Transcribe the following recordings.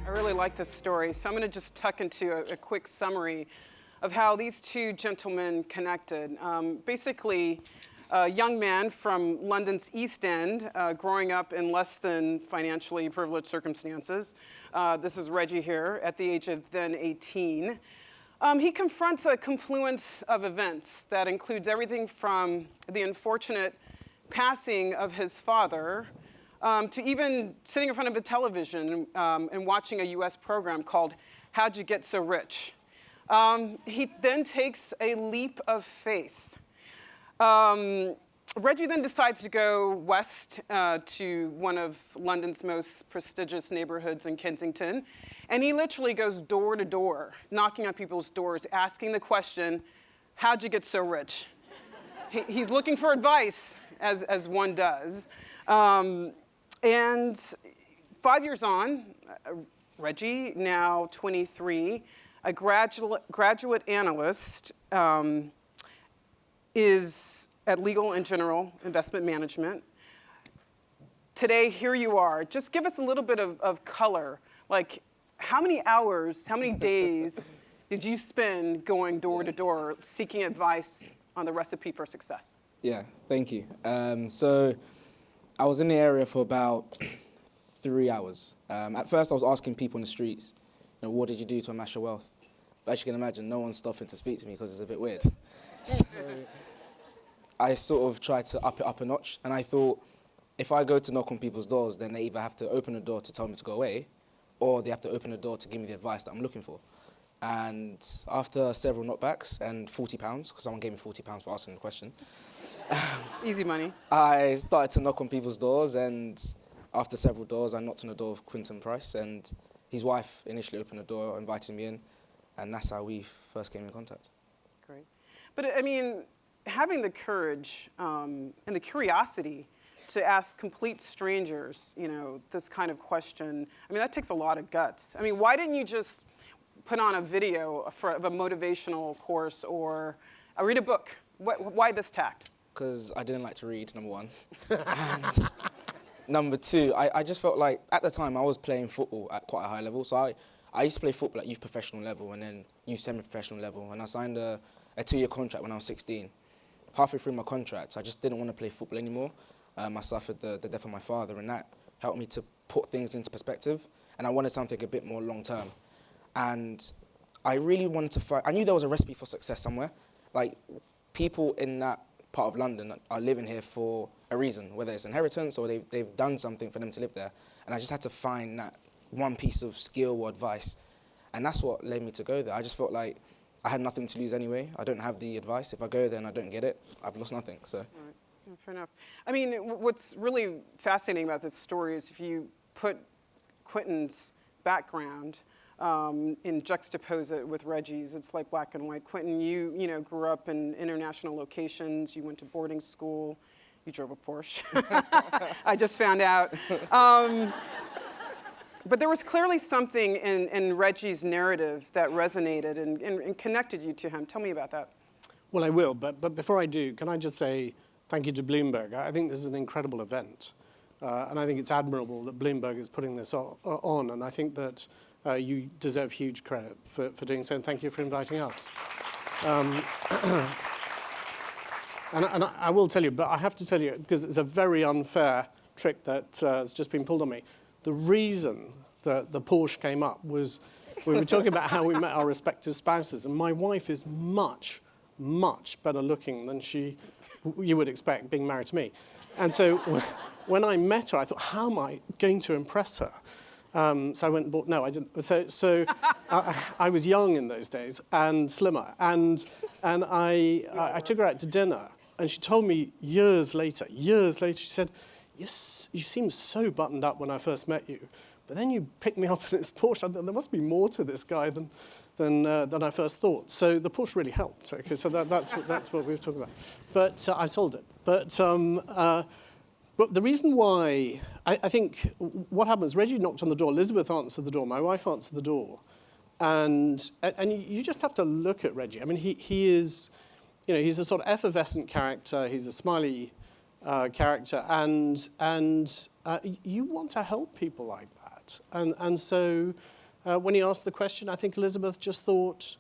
I really like this story, so I'm going to just tuck into a quick summary of how these two gentlemen connected. Basically, a young man from London's East End, growing up in less than financially privileged circumstances. This is Reggie here, at the age of then 18. He confronts a confluence of events that includes everything from the unfortunate passing of his father to even sitting in front of a television and watching a US program called How'd You Get So Rich? He then takes a leap of faith. Reggie then decides to go west to one of London's most prestigious neighborhoods in Kensington, and he literally goes door to door, knocking on people's doors, asking the question, how'd you get so rich? He's looking for advice, as one does. And 5 years on, Reggie, now 23, a graduate analyst, is at Legal and General Investment Management. Today, here you are. Just give us a little bit of color. Like, how many hours, how many days did you spend going door to door seeking advice on the recipe for success? Yeah, thank you. So I was in the area for about 3 hours. At first, I was asking people in the streets, what did you do to amass your wealth? But as you can imagine, no one's stopping to speak to me because it's a bit weird. So I sort of tried to up it up a notch, and I thought, if I go to knock on people's doors, then they either have to open the door to tell me to go away, or they have to open the door to give me the advice that I'm looking for. And after several knockbacks and £40, because someone gave me £40 for asking the question, easy money. I started to knock on people's doors, and after several doors, I knocked on the door of Quintin Price, and his wife initially opened the door, invited me in, and that's how we first came in contact. Great. But I mean, having the courage and the curiosity to ask complete strangers, this kind of question, I mean, that takes a lot of guts. I mean, why didn't you just put on a video of a motivational course or read a book? Why this tact? Because I didn't like to read, number one. And number two, I just felt like, at the time, I was playing football at quite a high level. So I used to play football at youth professional level and then youth semi-professional level. And I signed a 2-year contract when I was 16. Halfway through my contract, I just didn't want to play football anymore. I suffered the death of my father, and that helped me to put things into perspective. And I wanted something a bit more long-term. And I really wanted to find, I knew there was a recipe for success somewhere. Like, people in that part of London are living here for a reason, whether it's inheritance or they've done something for them to live there. And I just had to find that one piece of skill or advice. And that's what led me to go there. I just felt like I had nothing to lose anyway. I don't have the advice. If I go there and I don't get it, I've lost nothing. So. Right. Yeah, fair enough. I mean, what's really fascinating about this story is if you put Quintin's background and juxtapose it with Reggie's, it's like black and white. Quintin, you grew up in international locations. You went to boarding school. You drove a Porsche. I just found out. But there was clearly something in Reggie's narrative that resonated and connected you to him. Tell me about that. Well, I will, but before I do, can I just say thank you to Bloomberg. I think this is an incredible event, and I think it's admirable that Bloomberg is putting this on, and I think that you deserve huge credit for doing so, and thank you for inviting us. And I will tell you, but I have to tell you, because it's a very unfair trick that has just been pulled on me. The reason that the Porsche came up was we were talking about how we met our respective spouses, and my wife is much, much better looking than you would expect being married to me. And so when I met her, I thought, how am I going to impress her? So I went and bought, no, I didn't. So I was young in those days and slimmer. And I took her out to dinner, and she told me years later, she said, you seemed so buttoned up when I first met you, but then you picked me up in this Porsche. There must be more to this guy than I first thought. So the Porsche really helped. Okay, so that's what we were talking about. But I sold it. But the reason why I think what happens, Reggie knocked on the door, Elizabeth answered the door, my wife answered the door, and you just have to look at Reggie. I mean, he is, he's a sort of effervescent character. He's a smiley character, and you want to help people like that, and so when he asked the question, I think Elizabeth just thought,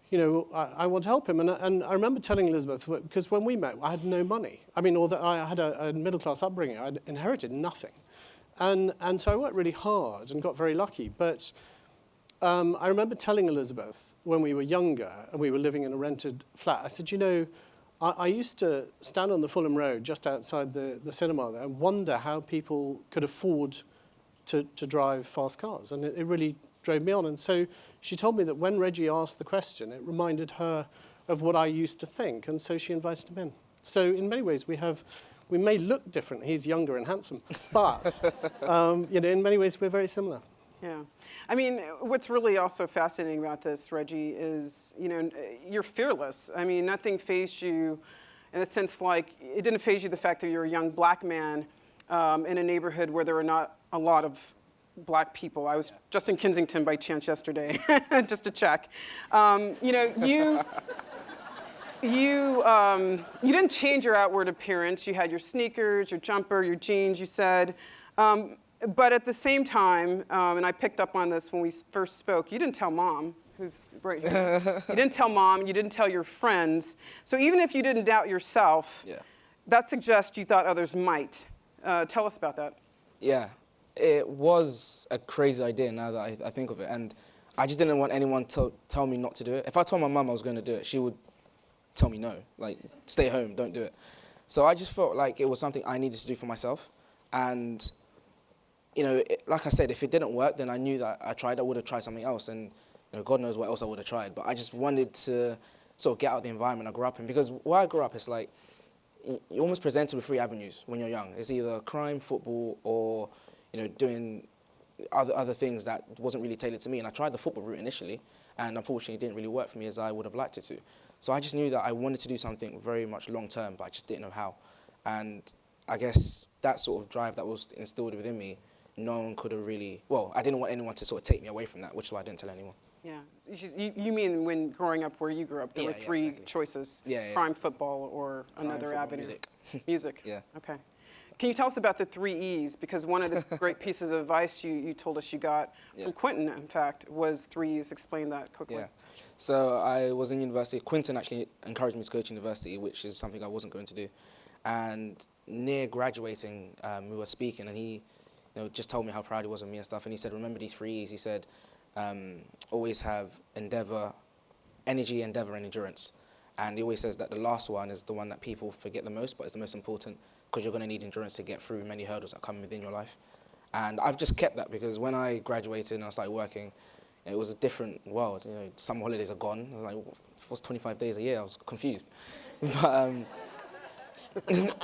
you know, I want to help him. And I remember telling Elizabeth, because when we met, I had no money. I mean, although I had a middle-class upbringing, I'd inherited nothing. And so I worked really hard and got very lucky. But I remember telling Elizabeth when we were younger and we were living in a rented flat, I said, you know, I used to stand on the Fulham Road just outside the cinema there and wonder how people could afford to drive fast cars. And it really drove me on. And so she told me that when Reggie asked the question, it reminded her of what I used to think. And so she invited him in. So in many ways, we may look different. He's younger and handsome. But you know, in many ways, we're very similar. Yeah. I mean, what's really also fascinating about this, Reggie, is, you know, you're fearless. I mean, nothing fazed you in a sense like, it didn't faze you the fact that you're a young black man in a neighborhood where there were not a lot of black people. I was just in Kensington by chance yesterday, just to check. You know, you didn't change your outward appearance. You had your sneakers, your jumper, your jeans, you said. But at the same time, and I picked up on this when we first spoke, you didn't tell Mom, who's right here. You didn't tell Mom, you didn't tell your friends. So even if you didn't doubt yourself, that suggests you thought others might. Tell us about that. Yeah, it was a crazy idea now that I think of it. And I just didn't want anyone to tell me not to do it. If I told my mum I was going to do it, she would tell me no, like, stay home, don't do it. So I just felt like it was something I needed to do for myself. And you know, like I said, if it didn't work, then I knew that I would have tried something else, and you know, God knows what else I would have tried. But I just wanted to sort of get out of the environment I grew up in, because where I grew up, it's like you're almost presented with 3 avenues when you're young. It's either crime, football, or you know, doing other things that wasn't really tailored to me. And I tried the football route initially, and unfortunately, it didn't really work for me as I would have liked it to. So I just knew that I wanted to do something very much long term, but I just didn't know how. And I guess that sort of drive that was instilled within me, no one could have really, well, I didn't want anyone to sort of take me away from that, which is why I didn't tell anyone. Yeah. You mean when growing up where you grew up, there were 3 exactly. choices, Yeah. crime, football, or Crime, another football, avenue? music. Music. Yeah. Okay. Can you tell us about the 3 E's? Because one of the great pieces of advice you told us you got from Quintin, in fact, was 3 E's. Explain that quickly. Yeah. So I was in university. Quintin actually encouraged me to go to university, which is something I wasn't going to do. And near graduating, we were speaking, and he just told me how proud he was of me and stuff. And he said, remember these 3 E's. He said, always have energy, endeavor, and endurance. And he always says that the last one is the one that people forget the most, but it's the most important, because you're going to need endurance to get through many hurdles that come within your life. And I've just kept that, because when I graduated and I started working, it was a different world. You know, summer holidays are gone. I was like, what's 25 days a year? I was confused. But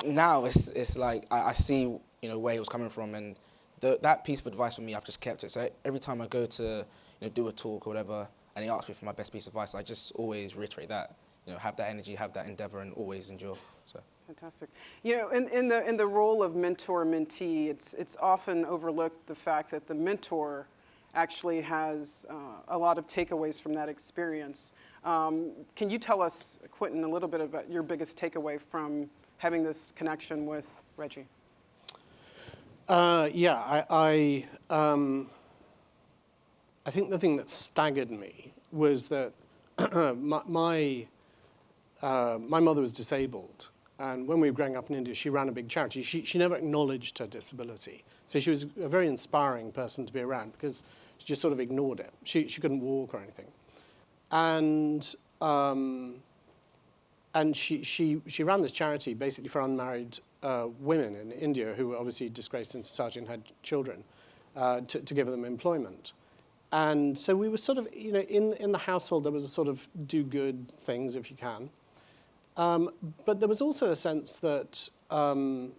now it's like I see where he was coming from, and that piece of advice for me, I've just kept it. So every time I go to do a talk or whatever, and he asks me for my best piece of advice, I just always reiterate that. Have that energy, have that endeavor, and always endure. So. Fantastic. In the role of mentor-mentee, it's often overlooked the fact that the mentor actually has a lot of takeaways from that experience. Can you tell us, Quintin, a little bit about your biggest takeaway from having this connection with Reggie? I think the thing that staggered me was that my mother was disabled, and when we were growing up in India, she ran a big charity. She never acknowledged her disability, so she was a very inspiring person to be around, because she just sort of ignored it. She couldn't walk or anything, and she ran this charity basically for unmarried women in India who were obviously disgraced in society and had children, to give them employment. And so we were sort of, in the household, there was a sort of do good things if you can. But there was also a sense that both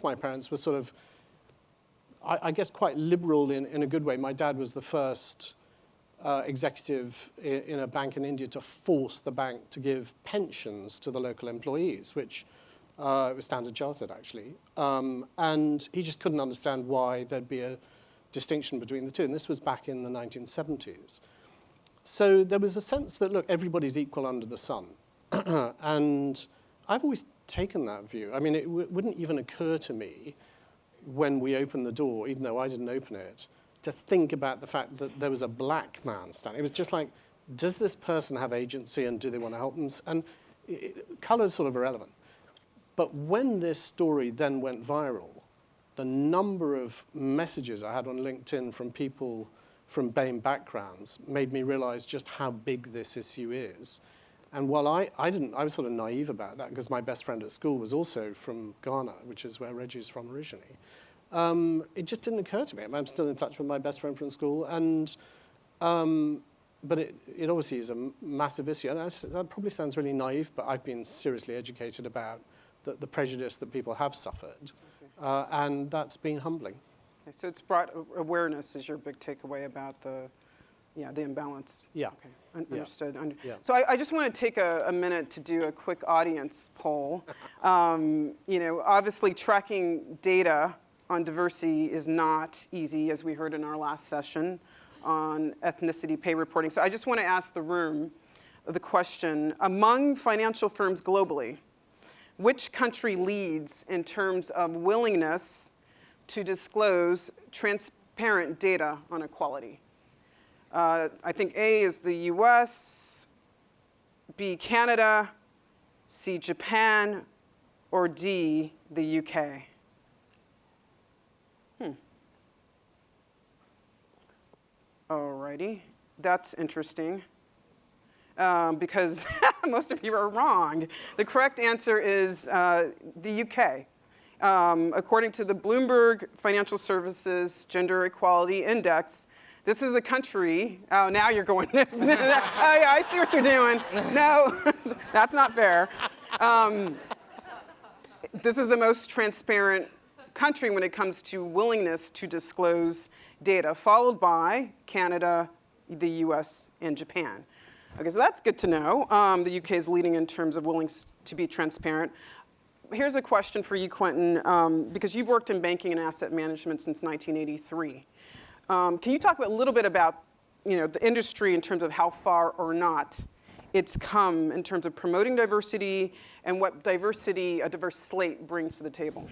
my parents were sort of, I guess, quite liberal in a good way. My dad was the first executive in a bank in India to force the bank to give pensions to the local employees, which was Standard Chartered, actually. And he just couldn't understand why there'd be a distinction between the two. And this was back in the 1970s. So there was a sense that, look, everybody's equal under the sun. And I've always taken that view. I mean, it wouldn't even occur to me when we opened the door, even though I didn't open it, to think about the fact that there was a black man standing. It was just like, does this person have agency and do they want to help them? And color is sort of irrelevant. But when this story then went viral, the number of messages I had on LinkedIn from people from BAME backgrounds made me realize just how big this issue is. And while I was sort of naive about that because my best friend at school was also from Ghana, which is where Reggie's from originally. It just didn't occur to me. I'm still in touch with my best friend from school, and but it obviously is a massive issue. And that probably sounds really naive, but I've been seriously educated about the prejudice that people have suffered, and that's been humbling. Okay, so it's brought awareness is your big takeaway about the imbalance. Yeah. Okay. Understood. Yeah. So I just want to take a minute to do a quick audience poll. Obviously tracking data on diversity is not easy, as we heard in our last session on ethnicity pay reporting. So I just want to ask the room the question, among financial firms globally, which country leads in terms of willingness to disclose transparent data on equality? I think A is the US, B, Canada, C, Japan, or D, the UK. Alrighty, that's interesting because most of you are wrong. The correct answer is the UK. According to the Bloomberg Financial Services Gender Equality Index, this is the country. Oh, now you're going. Oh, yeah, I see what you're doing. No, that's not fair. This is the most transparent country when it comes to willingness to disclose data, followed by Canada, the US, and Japan. Okay, so that's good to know. The UK is leading in terms of willing to be transparent. Here's a question for you, Quintin, because you've worked in banking and asset management since 1983. Can you talk a little bit about the industry in terms of how far or not it's come in terms of promoting diversity and what diversity, a diverse slate, brings to the table?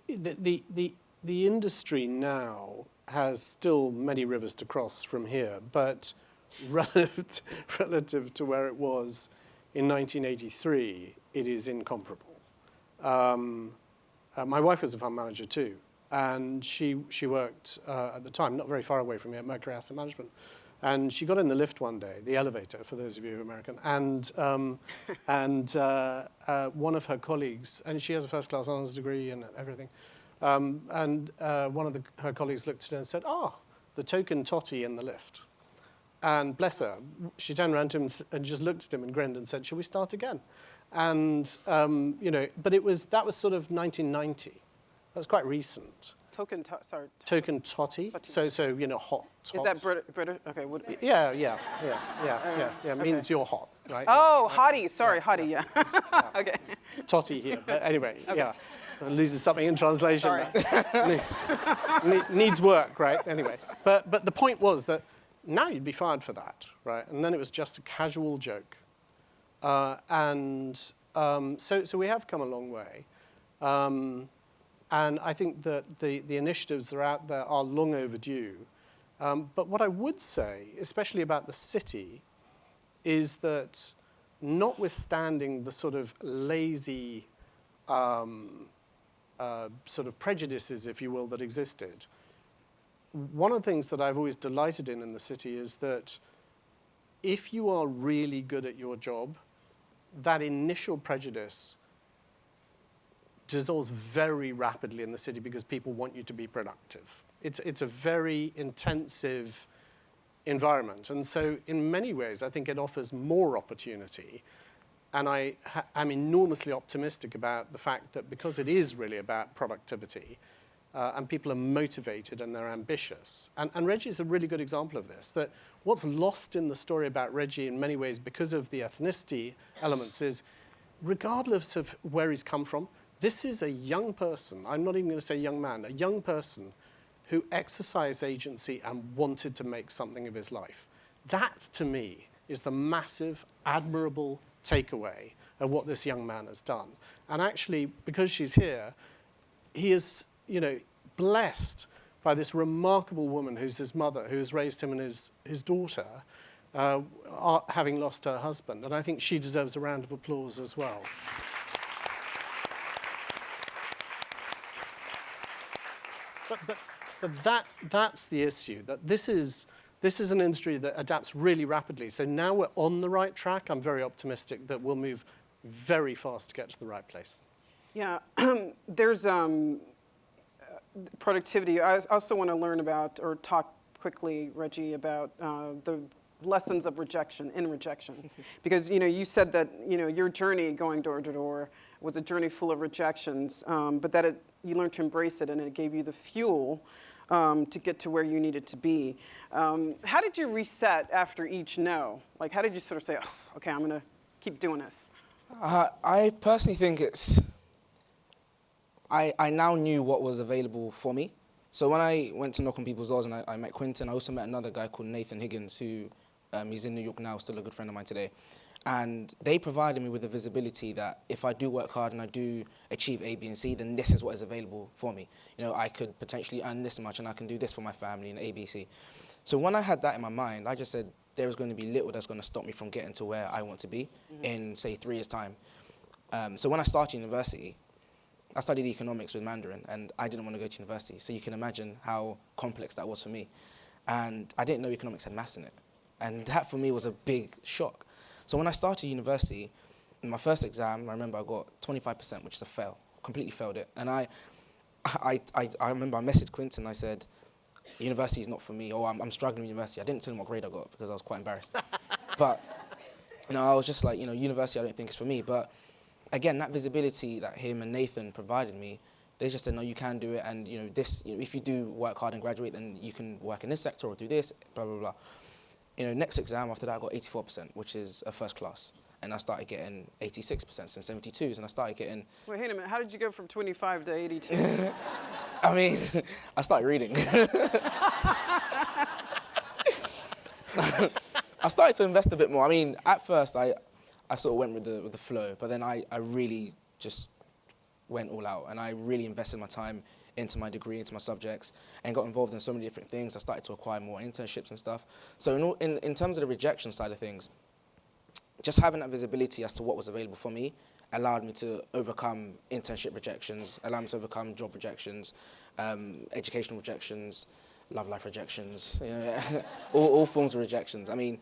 The industry now has still many rivers to cross from here, but relative to where it was in 1983, it is incomparable. My wife was a fund manager too, and she worked at the time not very far away from me at Mercury Asset Management. And she got in the lift one day, the elevator, for those of you who are American, and one of her colleagues, and she has a first-class honors degree and everything, and one of her colleagues looked at her and said, the token totty in the lift. And bless her, she turned around to him and just looked at him and grinned and said, shall we start again? And, but that was sort of 1990. That was quite recent. Token totty. So hot. Is that British? Okay. Yeah. It means you're hot, right? Oh, hottie. Sorry, hottie. Yeah. Okay. Totty here, but anyway, okay. Yeah. It loses something in translation. Sorry. Needs work, right? Anyway, but the point was that now you'd be fired for that, right? And then it was just a casual joke, so we have come a long way. And I think that the initiatives that are out there are long overdue. But what I would say, especially about the city, is that notwithstanding the sort of lazy sort of prejudices, if you will, that existed, one of the things that I've always delighted in the city is that if you are really good at your job, that initial prejudice dissolves very rapidly in the city because people want you to be productive. It's a very intensive environment. And so in many ways, I think it offers more opportunity. And I'm enormously optimistic about the fact that because it is really about productivity, and people are motivated and they're ambitious. And Reggie is a really good example of this, that what's lost in the story about Reggie in many ways because of the ethnicity elements is, regardless of where he's come from, this is a young person, I'm not even going to say young man, a young person who exercised agency and wanted to make something of his life. That, to me, is the massive, admirable takeaway of what this young man has done. And actually, because she's here, he is, blessed by this remarkable woman who's his mother, who has raised him and his daughter, having lost her husband. And I think she deserves a round of applause as well. But that's the issue, that this is an industry that adapts really rapidly. So now we're on the right track. I'm very optimistic that we'll move very fast to get to the right place. Yeah, there's productivity. I also want to learn about, or talk quickly, Reggie, about the lessons of rejection, because you said that your journey going door to door was a journey full of rejections, but that you learned to embrace it, and it gave you the fuel to get to where you needed to be. How did you reset after each no? Like, how did you sort of say, oh, okay, I'm going to keep doing this? I personally think I now knew what was available for me. So when I went to knock on people's doors and I met Quintin, I also met another guy called Nathan Higgins, who he's in New York now, still a good friend of mine today. And they provided me with the visibility that if I do work hard and I do achieve A, B, and C, then this is what is available for me. I could potentially earn this much and I can do this for my family and A, B, C. So when I had that in my mind, I just said there's going to be little that's going to stop me from getting to where I want to be in, say, 3 years' time. So when I started university, I studied economics with Mandarin, and I didn't want to go to university. So you can imagine how complex that was for me. And I didn't know economics had maths in it. And that, for me, was a big shock. So when I started university, in my first exam, I remember I got 25%, which is a fail. Completely failed it. And I remember I messaged Quintin, I said, university is not for me, or I'm struggling with university. I didn't tell him what grade I got because I was quite embarrassed. But, I was just like, university I don't think is for me. But again, that visibility that him and Nathan provided me, they just said, no, you can do it. And, if you do work hard and graduate, then you can work in this sector or do this, blah, blah, blah. Next exam after that, I got 84%, which is a first class. And I started getting 86% and 72s, and I started getting... Wait a minute, how did you go from 25 to 82? I mean, I started reading. I started to invest a bit more. I mean, at first, I sort of went with the flow, but then I really just went all out, and I really invested my time into my degree, into my subjects, and got involved in so many different things. I started to acquire more internships and stuff. So in terms of the rejection side of things, just having that visibility as to what was available for me allowed me to overcome internship rejections, allowed me to overcome job rejections, educational rejections, love life rejections, all forms of rejections. I mean,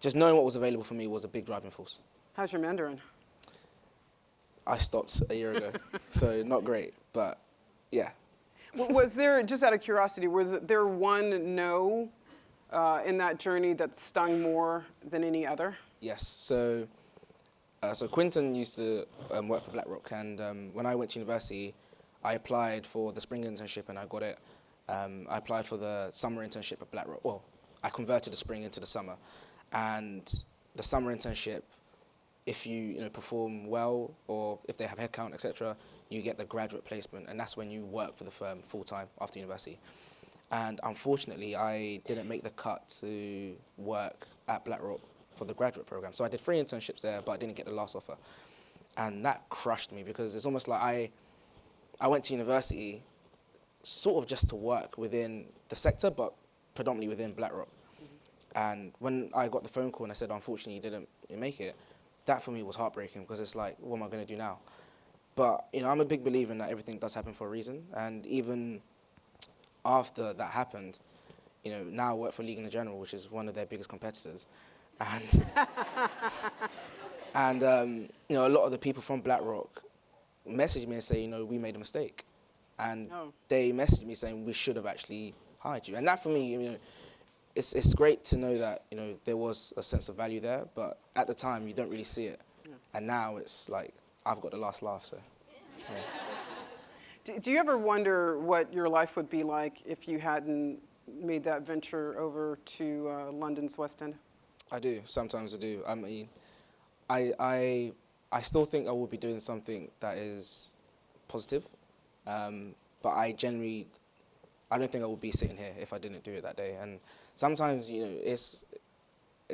just knowing what was available for me was a big driving force. How's your Mandarin? I stopped a year ago, so not great, but yeah. Was there, just out of curiosity, was there one no in that journey that stung more than any other? Yes. So Quintin used to work for BlackRock, and when I went to university, I applied for the spring internship and I got it. I applied for the summer internship at BlackRock. Well, I converted the spring into the summer, and the summer internship, if you perform well or if they have headcount, etc., you get the graduate placement, and that's when you work for the firm full-time after university. And unfortunately, I didn't make the cut to work at BlackRock for the graduate program. So I did 3 internships there, but I didn't get the last offer. And that crushed me, because it's almost like I went to university sort of just to work within the sector, but predominantly within BlackRock. And when I got the phone call and I said, unfortunately, you didn't make it, that for me was heartbreaking, because it's like, what am I going to do now? But, I'm a big believer in that everything does happen for a reason. And even after that happened, now I work for Legal & General, which is one of their biggest competitors. And, a lot of the people from BlackRock messaged me and say, we made a mistake. And they messaged me saying, we should have actually hired you. And that for me, it's great to know that, there was a sense of value there, but at the time you don't really see it. Yeah. And now it's like, I've got the last laugh, so. Yeah. Do you ever wonder what your life would be like if you hadn't made that venture over to London's West End? I do, sometimes I do. I mean, I still think I will be doing something that is positive, but I don't think I would be sitting here if I didn't do it that day. And sometimes, it's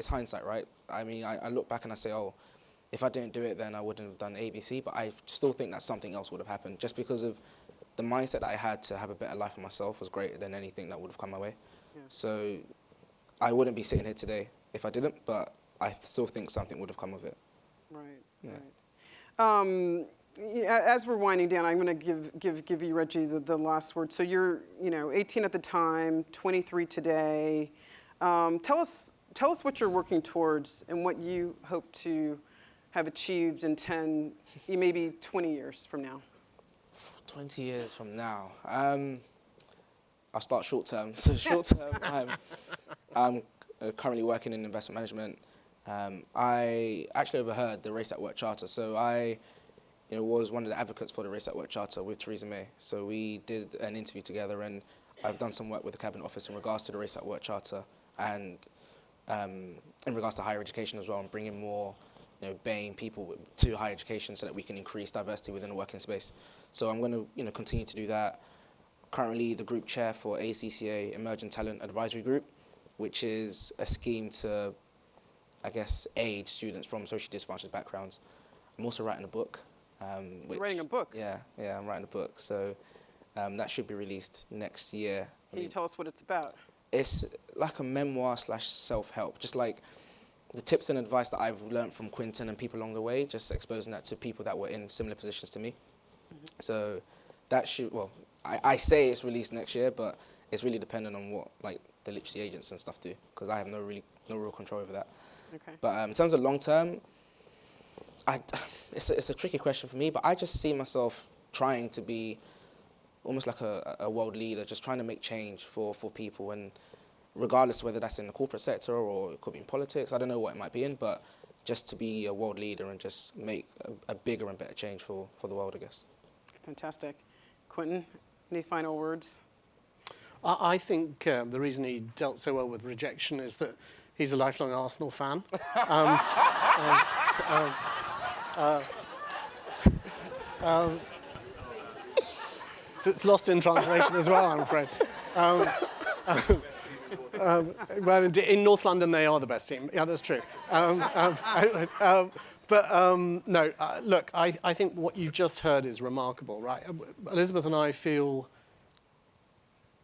hindsight, right? I mean, I look back and I say, oh, if I didn't do it, then I wouldn't have done ABC, but I still think that something else would have happened, just because of the mindset that I had to have a better life for myself was greater than anything that would have come my way. Yeah. So I wouldn't be sitting here today if I didn't, but I still think something would have come of it. Right. Yeah. Right. As we're winding down, I'm going to give you, Reggie, the last word. So you're 18 at the time, 23 today. Tell us what you're working towards and what you hope to have achieved in 10, maybe 20 years from now. 20 years from now, I'll start short term. So short term, I'm currently working in investment management. I actually overheard the Race at Work Charter. So I was one of the advocates for the Race at Work Charter with Theresa May. So we did an interview together, and I've done some work with the Cabinet Office in regards to the Race at Work Charter and in regards to higher education as well, and bringing more BAME people to higher education so that we can increase diversity within the working space. So I'm going to continue to do that. Currently the group chair for ACCA Emerging Talent Advisory Group, which is a scheme to, I guess, aid students from socially disadvantaged backgrounds. I'm also writing a book. You're writing a book? Yeah, I'm writing a book. So that should be released next year. Can you tell us what it's about? It's like a memoir / self-help, just like the tips and advice that I've learned from Quintin and people along the way, just exposing that to people that were in similar positions to me. Mm-hmm. So that should, I say it's released next year, but it's really dependent on what the literacy agents and stuff do, because I have no real control over that. Okay. But in terms of long term, it's a tricky question for me, but I just see myself trying to be almost like a world leader, just trying to make change for people, and regardless of whether that's in the corporate sector or it could be in politics, I don't know what it might be in, but just to be a world leader and just make a bigger and better change for the world, I guess. Fantastic. Quintin, any final words? I think the reason he dealt so well with rejection is that he's a lifelong Arsenal fan. So it's lost in translation as well, I'm afraid. Well, in North London, they are the best team. Yeah, that's true. Look, I think what you've just heard is remarkable, right? Elizabeth and I feel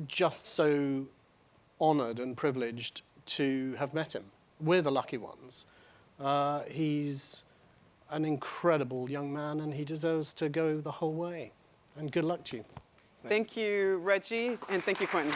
just so honoured and privileged to have met him. We're the lucky ones. He's an incredible young man, and he deserves to go the whole way. And good luck to you. Thank you, Reggie, and thank you, Quintin.